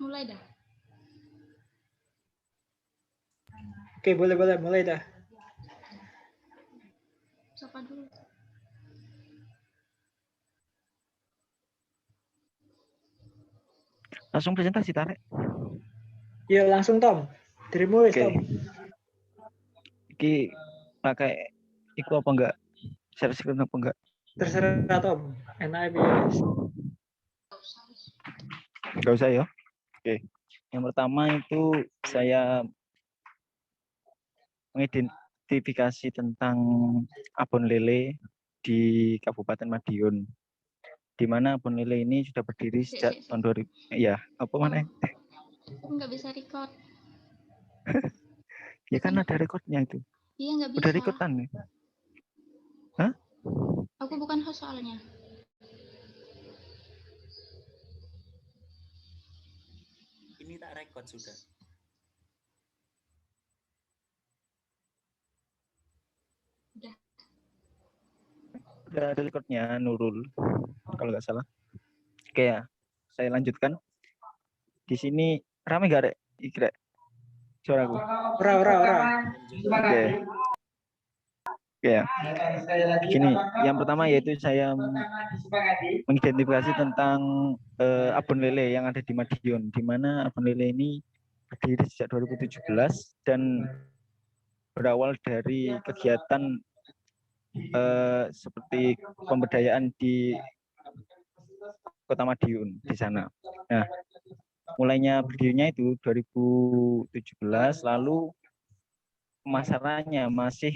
Mulai dah. Oke, boleh mulai dah. Siapa dulu? Langsung presentasi tarik. Ya langsung Tom. Dirimu wis Tom. Iki pakai iku apa enggak? Share screen apa enggak? Terserah Tom. Enak wis. Enggak usah ya. Oke. Yang pertama itu saya mengidentifikasi tentang Abon Lele di Kabupaten Madiun. Di mana Abon Lele ini sudah berdiri sejak tahun 2000. Ya, apa mana? Enggak bisa record. Ya kan ada rekodnya itu. Iya, enggak bisa. Udah rekodan nih. Hah? Aku bukan host soalnya. Ini tak record sudah. Udah ada rekodnya Nurul kalau nggak salah. Oke ya, saya lanjutkan. Di sini rame gak rek? Iki rek. Suaraku. Ora. Oke. Oke ya. Gini, yang pertama yaitu saya mengidentifikasi tentang Abon Lele yang ada di Madiun, di mana Abon Lele ini berdiri sejak 2017 dan berawal dari kegiatan seperti pemberdayaan di Kota Madiun di sana. Nah, mulainya berdirinya itu 2017, lalu pemasarannya masih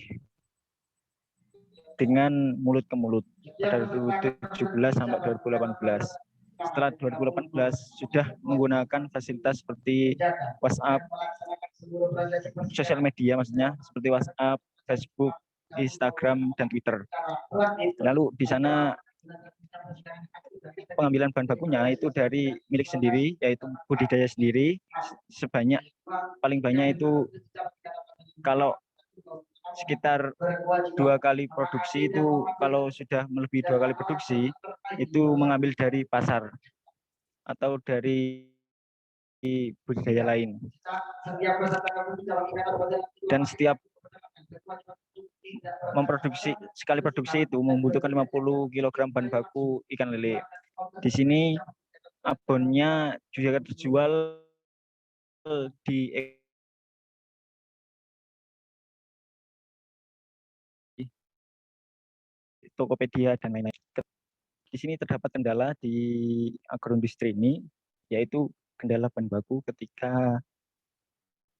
dengan mulut ke mulut pada 2017 sampai 2018. Setelah 2018 sudah menggunakan fasilitas seperti WhatsApp, sosial media maksudnya seperti WhatsApp, Facebook, Instagram, dan Twitter. Lalu di sana pengambilan bahan bakunya itu dari milik sendiri, yaitu budidaya sendiri, paling banyak itu kalau sekitar 2 kali produksi itu, kalau sudah melebihi 2 kali produksi itu mengambil dari pasar atau dari budidaya lain. Dan setiap sekali produksi itu membutuhkan 50 kg bahan baku ikan lele. Di sini abonnya juga terjual di Tokopedia dan lain-lain. Di sini terdapat kendala di agroindustri ini, yaitu kendala bahan baku ketika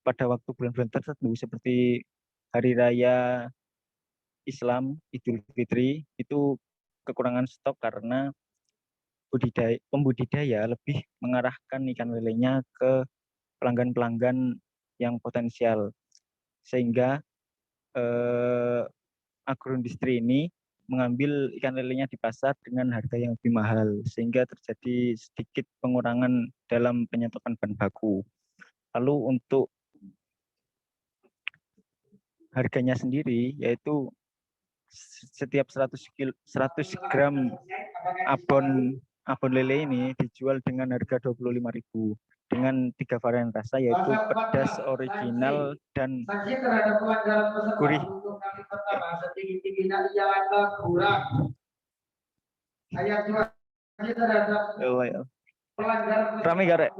pada waktu bulan-bulan tertentu seperti Hari Raya Islam, Idul Fitri, itu kekurangan stok karena pembudidaya lebih mengarahkan ikan lelenya ke pelanggan-pelanggan yang potensial, sehingga agroindustri ini mengambil ikan lelenya di pasar dengan harga yang lebih mahal, sehingga terjadi sedikit pengurangan dalam penyetokan bahan baku. Lalu untuk harganya sendiri, yaitu setiap 100 gram abon lele ini dijual dengan harga 25.000 dengan 3 varian rasa, yaitu pedas, original, dan gurih. Rame gak, Rek?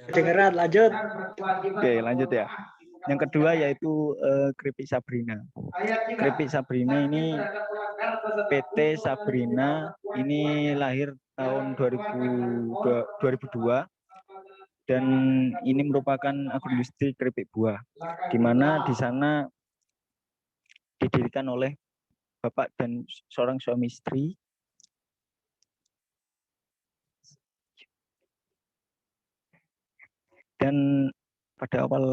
Kedengeran, lanjut. Oke, lanjut ya. Yang kedua yaitu keripik Sabrina. Keripik Sabrina ini PT Sabrina ini lahir tahun 2002 dan ini merupakan agroindustri keripik buah, di mana di sana didirikan oleh bapak dan seorang suami istri. Dan pada awal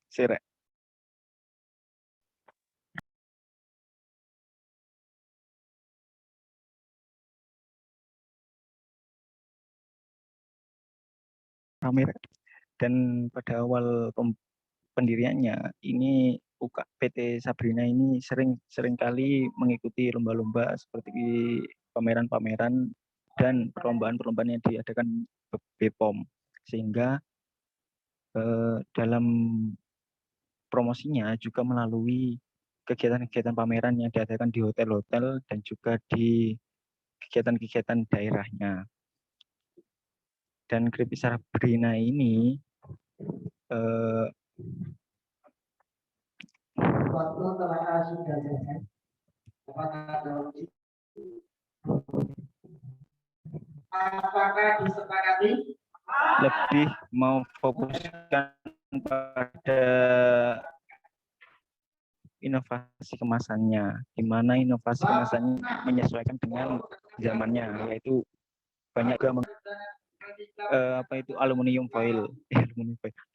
Serek. Dan pada awal pendiriannya ini PT Sabrina ini sering kali mengikuti lomba-lomba seperti pameran-pameran dan perlombaan-perlombaan yang diadakan BPOM, sehingga dalam promosinya juga melalui kegiatan-kegiatan pameran yang diadakan di hotel-hotel dan juga di kegiatan-kegiatan daerahnya. Dan Kripik Sabrina ini apakah disepakati? lebih mau fokuskan pada inovasi kemasannya, di mana inovasi kemasannya menyesuaikan dengan zamannya, yaitu banyak apa itu aluminium foil,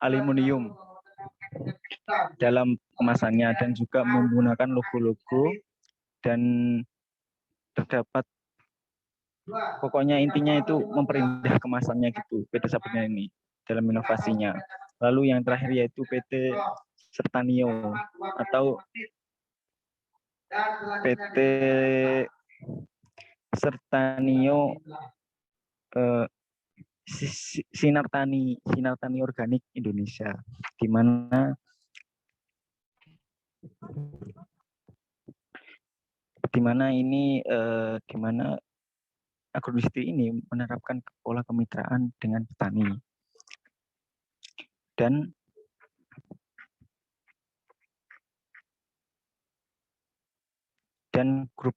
aluminium dalam kemasannya, dan juga menggunakan logo-logo, dan terdapat pokoknya intinya itu memperindah kemasannya gitu PT Sabrina ini dalam inovasinya. Lalu yang terakhir yaitu PT Sertanio atau PT Sertanio Sinar Tani Organik Indonesia, di mana ini di mana agroindustri ini menerapkan pola kemitraan dengan petani, dan grup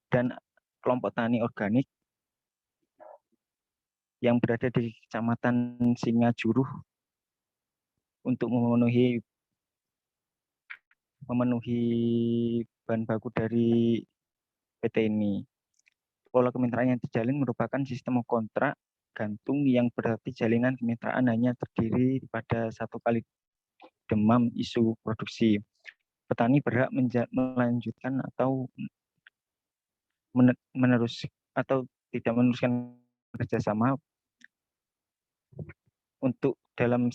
dan kelompok tani organik yang berada di Kecamatan Singajuruh untuk memenuhi bahan baku dari PT ini. Pola kemitraan yang dijalin merupakan sistem kontrak gantung yang berarti jalinan kemitraan hanya terdiri pada satu kali demam isu produksi. Petani berhak melanjutkan atau tidak meneruskan kerjasama untuk dalam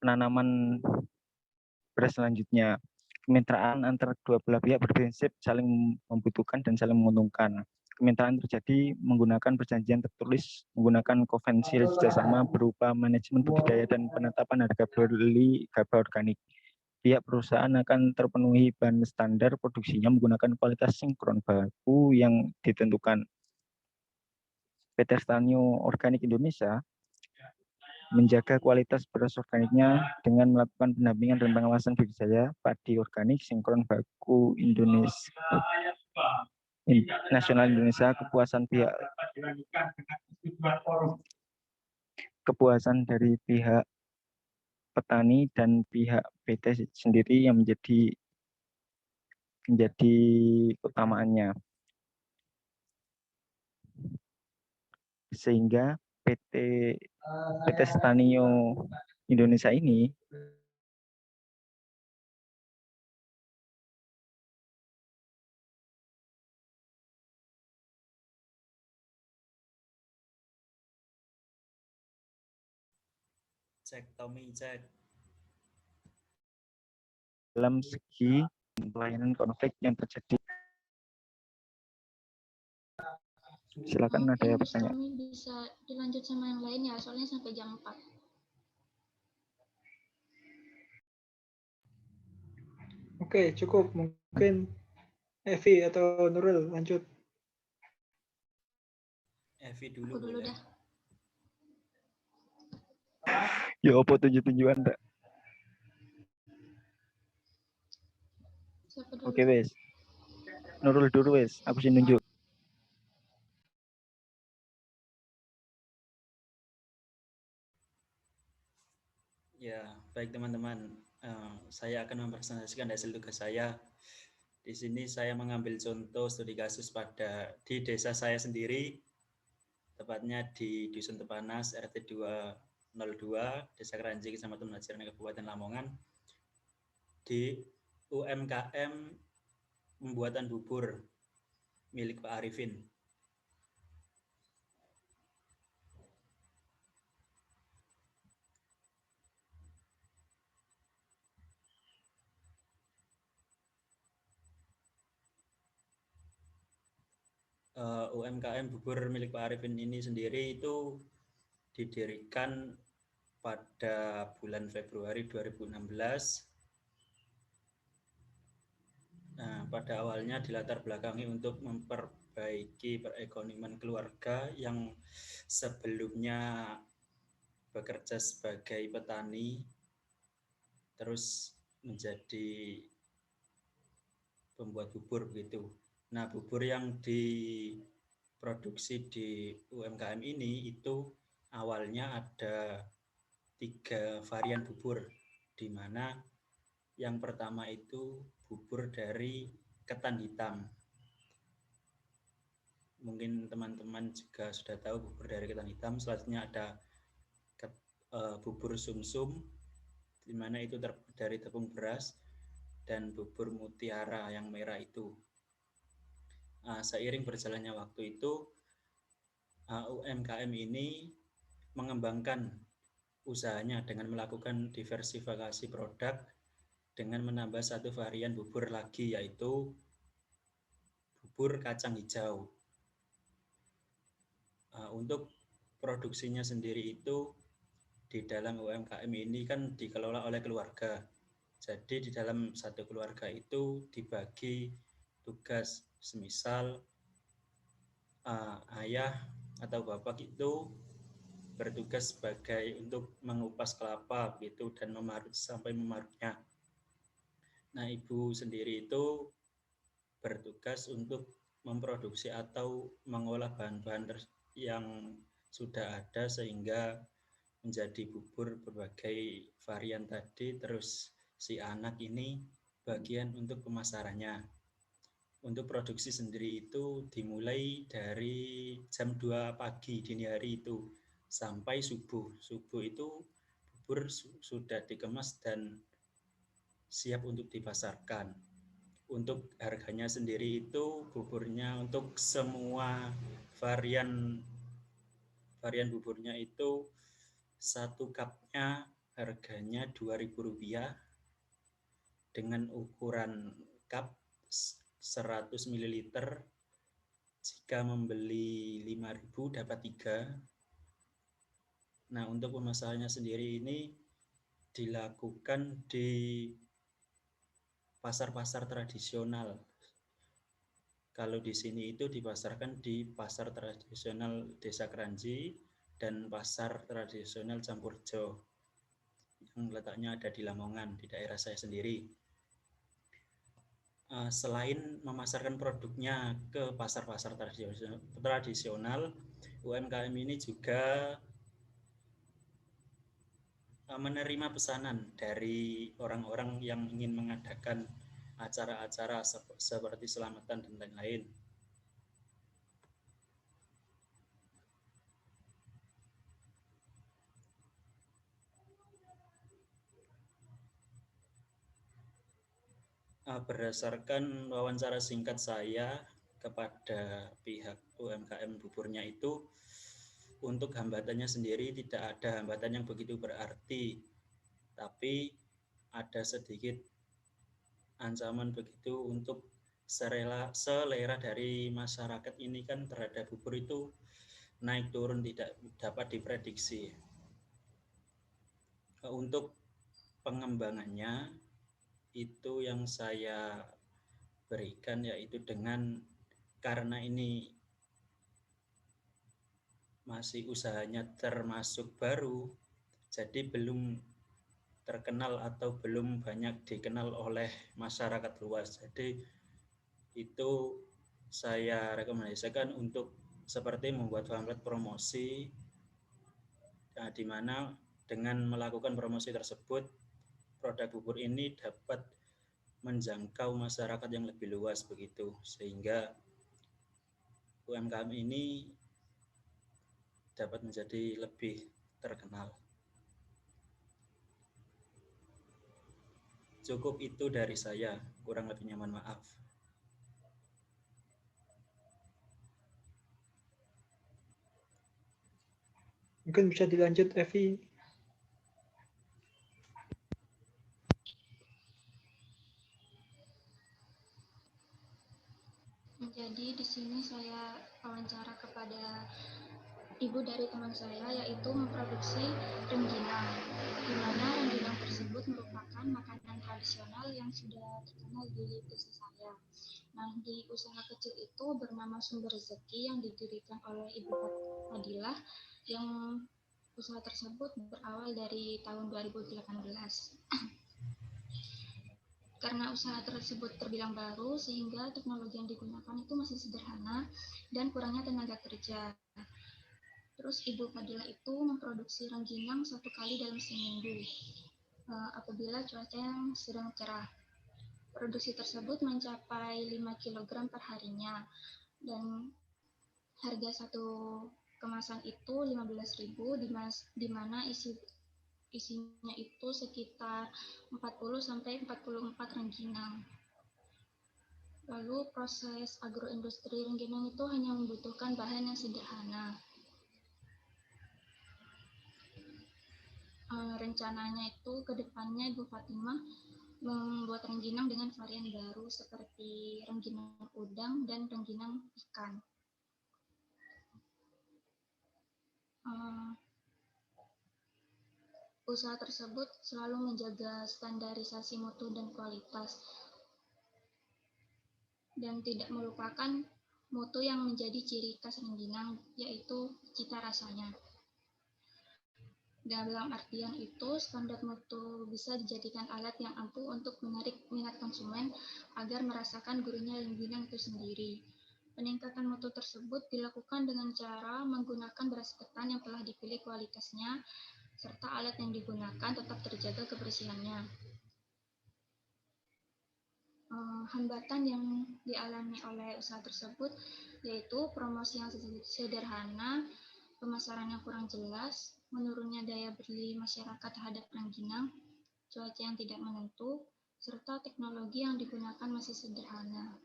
penanaman beras selanjutnya. Kemitraan antara dua belah pihak berprinsip saling membutuhkan dan saling menguntungkan. Kemitraan terjadi menggunakan perjanjian tertulis, menggunakan konvensi kerjasama berupa manajemen budidaya dan penetapan harga beli gabah organik. Pihak perusahaan akan terpenuhi bahan standar produksinya menggunakan kualitas sinkron baku yang ditentukan. PT Sertanio Organik Indonesia menjaga kualitas beras organiknya dengan melakukan pendampingan dan pengawasan budidaya padi organik sinkron baku Indonesia nasional Indonesia. Kepuasan dari pihak petani dan pihak PT sendiri yang menjadi utamaannya, sehingga PT Sertanio Indonesia ini Cek Tommy, cek. dalam segi pelayanan konflik yang terjadi. Silakan ada yang bertanya. Kami bisa dilanjut sama yang lain ya, soalnya sampai jam 4. Oke, cukup. Mungkin Evi atau Nurul lanjut. Evi dulu Aku dulu boleh. dah. Ya apa tunjuk-tunjukan Mbak? Siapa dulu? Oke wes. Nurul dulu wes, aku sih nunjuk. Ya, baik teman-teman. Saya akan mempresentasikan hasil tugas saya. Di sini saya mengambil contoh studi kasus di desa saya sendiri, tepatnya di Dusun Tepanas, RT 202, Desa Keranji, Kecamatan Majalengka, Kabupaten Lamongan, di UMKM pembuatan bubur milik Pak Arifin. UMKM bubur milik Pak Arifin ini sendiri itu didirikan pada bulan Februari 2016. Nah, pada awalnya dilatar belakangi untuk memperbaiki perekonomian keluarga yang sebelumnya bekerja sebagai petani, terus menjadi pembuat bubur begitu. Nah, bubur yang diproduksi di UMKM ini itu awalnya ada 3 varian bubur, di mana yang pertama itu bubur dari ketan hitam. Mungkin teman-teman juga sudah tahu bubur dari ketan hitam. Selanjutnya ada bubur sumsum, di mana itu dari tepung beras, dan bubur mutiara yang merah itu. Seiring berjalannya waktu itu, UMKM ini mengembangkan usahanya dengan melakukan diversifikasi produk dengan menambah satu varian bubur lagi, yaitu bubur kacang hijau. Untuk produksinya sendiri itu di dalam UMKM ini kan dikelola oleh keluarga. Jadi di dalam satu keluarga itu dibagi tugas, semisal ayah atau bapak itu bertugas sebagai untuk mengupas kelapa begitu dan memarut sampai memarutnya. Nah, ibu sendiri itu bertugas untuk memproduksi atau mengolah bahan-bahan yang sudah ada sehingga menjadi bubur berbagai varian tadi. Terus si anak ini bagian untuk pemasarannya. Untuk produksi sendiri itu dimulai dari jam 2 pagi dini hari itu sampai subuh. Subuh itu bubur sudah dikemas dan siap untuk dipasarkan. Untuk harganya sendiri itu buburnya untuk semua varian buburnya itu satu cupnya harganya Rp2.000 dengan ukuran cup 100 ml. Jika membeli 5.000 dapat 3. Nah, untuk pemasarannya sendiri ini dilakukan di pasar-pasar tradisional. Kalau di sini itu dipasarkan di pasar tradisional Desa Kranji dan pasar tradisional Campurjo yang letaknya ada di Lamongan, di daerah saya sendiri. Selain memasarkan produknya ke pasar-pasar tradisional, UMKM ini juga menerima pesanan dari orang-orang yang ingin mengadakan acara-acara seperti selamatan dan lain-lain. Berdasarkan wawancara singkat saya kepada pihak UMKM buburnya itu, untuk hambatannya sendiri tidak ada hambatan yang begitu berarti, tapi ada sedikit ancaman begitu untuk selera dari masyarakat ini kan terhadap bubur itu naik turun tidak dapat diprediksi. Untuk pengembangannya itu yang saya berikan yaitu karena ini masih usahanya termasuk baru, jadi belum terkenal atau belum banyak dikenal oleh masyarakat luas. Jadi itu saya rekomendasikan untuk seperti membuat pamflet promosi, di mana dengan melakukan promosi tersebut produk bubur ini dapat menjangkau masyarakat yang lebih luas begitu, sehingga UMKM ini dapat menjadi lebih terkenal. Cukup itu dari saya, kurang lebihnya mohon maaf. Mungkin bisa dilanjut, Evi. Jadi di sini saya wawancara kepada ibu dari teman saya, yaitu memproduksi rengginang, di mana rengginang tersebut merupakan makanan tradisional yang sudah terkenal di desa saya. Nah, di usaha kecil itu bernama Sumber Rezeki yang didirikan oleh Ibu Fadilah, yang usaha tersebut berawal dari tahun 2018. Karena usaha tersebut terbilang baru, sehingga teknologi yang digunakan itu masih sederhana dan kurangnya tenaga kerja. Terus Ibu Fadilah itu memproduksi rengginang 1 kali dalam seminggu, apabila cuaca yang sedang cerah. Produksi tersebut mencapai 5 kg per harinya, dan harga satu kemasan itu 15.000, di mana isinya itu sekitar 40-44 rengginang. Lalu proses agroindustri rengginang itu hanya membutuhkan bahan yang sederhana. Rencananya itu ke depannya Ibu Fatimah membuat rengginang dengan varian baru seperti rengginang udang dan rengginang ikan. Usaha tersebut selalu menjaga standarisasi mutu dan kualitas, dan tidak melupakan mutu yang menjadi ciri khas rengginang, yaitu cita rasanya. Dalam artian itu, standar mutu bisa dijadikan alat yang ampuh untuk menarik minat konsumen agar merasakan gurihnya rengginang itu sendiri. Peningkatan mutu tersebut dilakukan dengan cara menggunakan beras ketan yang telah dipilih kualitasnya, serta alat yang digunakan tetap terjaga kebersihannya. Hambatan yang dialami oleh usaha tersebut yaitu promosi yang sederhana, pemasaran yang kurang jelas, menurunnya daya beli masyarakat terhadap rengginang, cuaca yang tidak menentu, serta teknologi yang digunakan masih sederhana.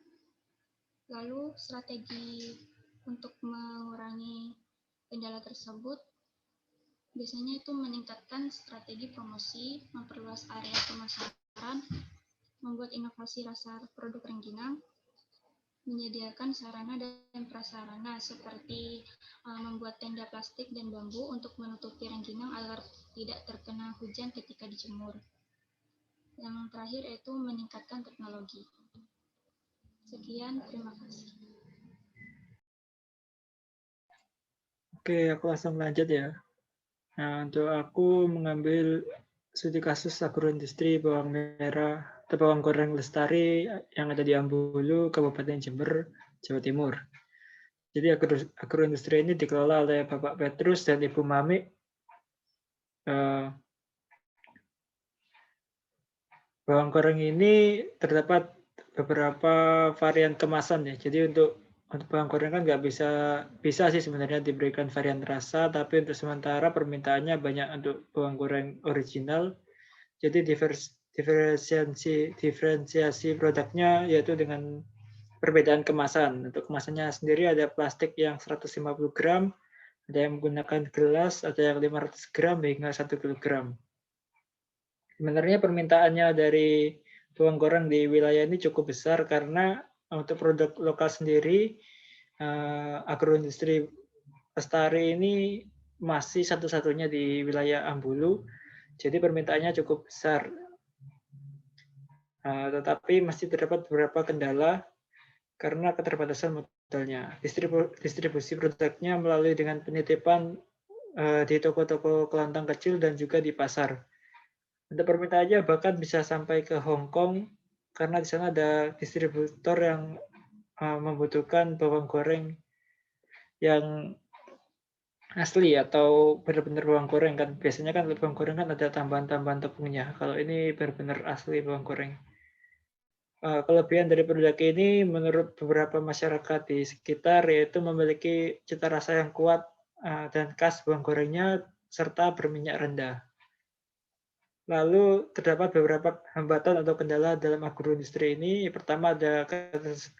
Lalu strategi untuk mengurangi kendala tersebut biasanya itu meningkatkan strategi promosi, memperluas area pemasaran, membuat inovasi rasa produk rengginang, menyediakan sarana dan prasarana seperti membuat tenda plastik dan bambu untuk menutupi rengginang agar tidak terkena hujan ketika dijemur. Yang terakhir yaitu meningkatkan teknologi. Sekian, terima kasih. Oke, aku langsung lanjut ya. Nah, untuk aku mengambil studi kasus agroindustri bawang merah atau bawang goreng lestari yang ada di Ambulu, Kabupaten Jember, Jawa Timur. Jadi agroindustri ini dikelola oleh Bapak Petrus dan Ibu Mami. Bawang goreng ini terdapat beberapa varian kemasan ya. Jadi untuk bawang goreng kan nggak bisa sih sebenarnya diberikan varian rasa, tapi untuk sementara permintaannya banyak untuk bawang goreng original. Jadi diferensiasi produknya yaitu dengan perbedaan kemasan. Untuk kemasannya sendiri ada plastik yang 150 gram, ada yang menggunakan gelas, ada yang 500 gram hingga 1 kg. Sebenarnya permintaannya dari bawang goreng di wilayah ini cukup besar karena untuk produk lokal sendiri, agroindustri lestari ini masih satu-satunya di wilayah Ambulu, jadi permintaannya cukup besar. Tetapi masih terdapat beberapa kendala karena keterbatasan modalnya. Distribusi produknya melalui dengan penitipan di toko-toko kelontong kecil dan juga di pasar. Untuk permintaannya bahkan bisa sampai ke Hong Kong karena di sana ada distributor yang membutuhkan bawang goreng yang asli atau benar-benar bawang goreng kan. Biasanya kan bawang goreng kan ada tambahan-tambahan tepungnya. Kalau ini benar-benar asli bawang goreng. Kelebihan dari produk ini menurut beberapa masyarakat di sekitar yaitu memiliki cita rasa yang kuat dan khas bawang gorengnya serta berminyak rendah. Lalu terdapat beberapa hambatan atau kendala dalam agroindustri ini. Pertama ada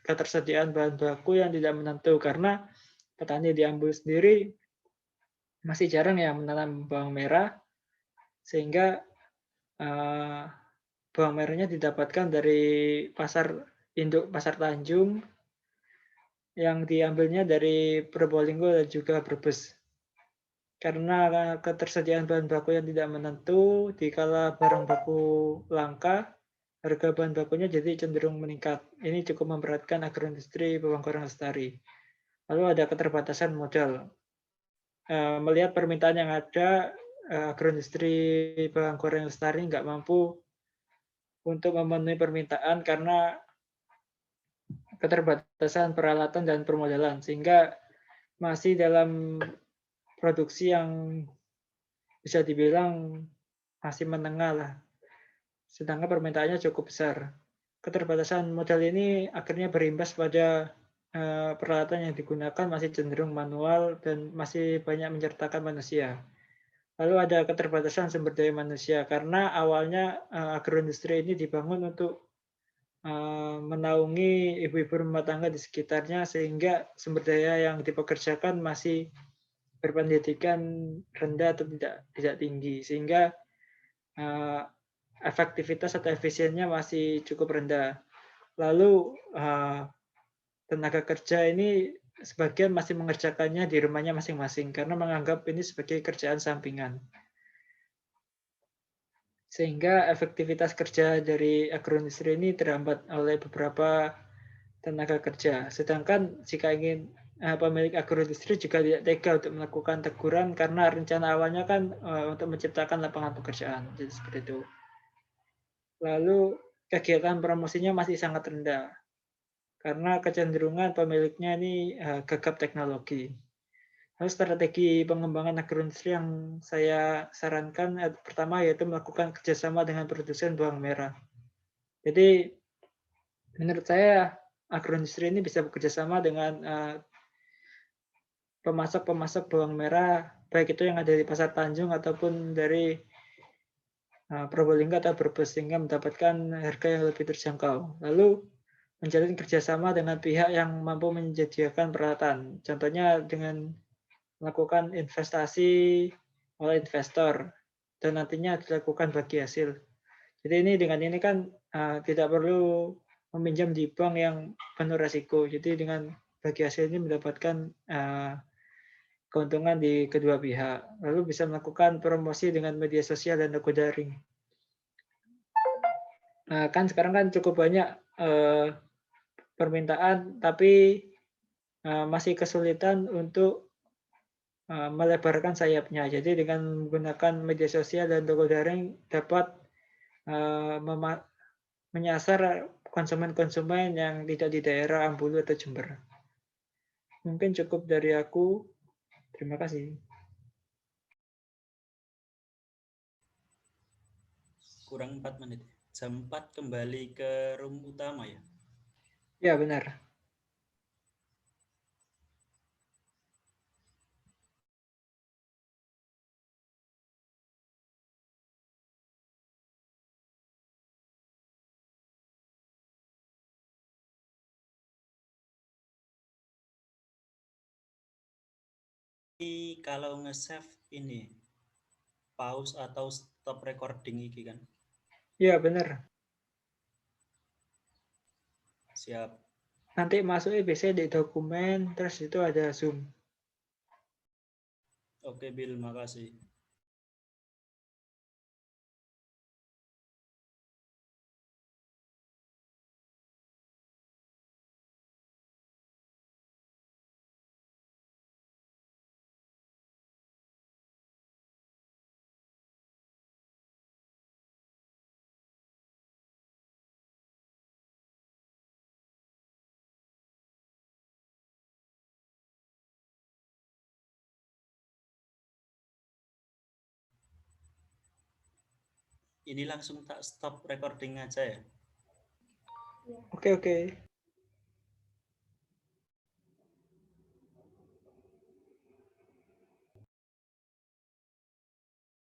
ketersediaan bahan baku yang tidak menentu karena petani di Ambulu sendiri masih jarang yang menanam bawang merah, sehingga bawang merahnya didapatkan dari pasar induk Pasar Tanjung yang diambilnya dari Probolinggo dan juga Brebes. Karena ketersediaan bahan baku yang tidak menentu, dikala barang baku langka, harga bahan bakunya jadi cenderung meningkat. Ini cukup memberatkan agroindustri bawang goreng lestari. Lalu ada keterbatasan modal. Melihat permintaan yang ada, agroindustri bawang goreng lestari nggak mampu untuk memenuhi permintaan karena keterbatasan peralatan dan permodalan, sehingga masih dalam produksi yang bisa dibilang masih menengah lah. Sedangkan permintaannya cukup besar. Keterbatasan modal ini akhirnya berimbas pada peralatan yang digunakan masih cenderung manual dan masih banyak menyertakan manusia. Lalu ada keterbatasan sumber daya manusia karena awalnya agroindustri ini dibangun untuk menaungi ibu-ibu rumah tangga di sekitarnya sehingga sumber daya yang dipekerjakan masih berpendidikan rendah atau tidak tinggi sehingga efektivitas atau efisiennya masih cukup rendah. Lalu tenaga kerja ini sebagian masih mengerjakannya di rumahnya masing-masing karena menganggap ini sebagai kerjaan sampingan. Sehingga efektivitas kerja dari agroindustri ini terhambat oleh beberapa tenaga kerja. Sedangkan jika ingin pemilik agroindustri juga tidak tega untuk melakukan teguran karena rencana awalnya kan untuk menciptakan lapangan pekerjaan. Jadi seperti itu. Lalu kegiatan promosinya masih sangat rendah karena kecenderungan pemiliknya ini gagap teknologi. Lalu strategi pengembangan agroindustri yang saya sarankan pertama yaitu melakukan kerjasama dengan produsen bawang merah. Jadi menurut saya agroindustri ini bisa bekerjasama dengan pemasok-pemasok bawang merah, baik itu yang ada di Pasar Tanjung ataupun dari Probolinggo atau Brebes sehingga mendapatkan harga yang lebih terjangkau. Lalu menjalin kerjasama dengan pihak yang mampu menyediakan peralatan. Contohnya dengan melakukan investasi oleh investor dan nantinya dilakukan bagi hasil. Jadi ini dengan ini kan tidak perlu meminjam di bank yang penuh resiko. Jadi dengan bagi hasil ini mendapatkan keuntungan di kedua pihak. Lalu bisa melakukan promosi dengan media sosial dan toko daring. Nah, kan sekarang kan cukup banyak permintaan, tapi masih kesulitan untuk melebarkan sayapnya. Jadi dengan menggunakan media sosial dan toko daring dapat menyasar konsumen-konsumen yang tidak di daerah Ambulu atau Jember. Mungkin cukup dari aku. Terima kasih. Kurang 4 menit. Jam 4 kembali ke room utama ya? Ya, benar. Ini kalau nge-save ini, pause atau stop recording ini kan? Ya, benar. Siap. Nanti masuknya biasanya di dokumen, terus itu ada Zoom. Oke, Bill, makasih. Ini langsung tak stop recording aja ya? Oke.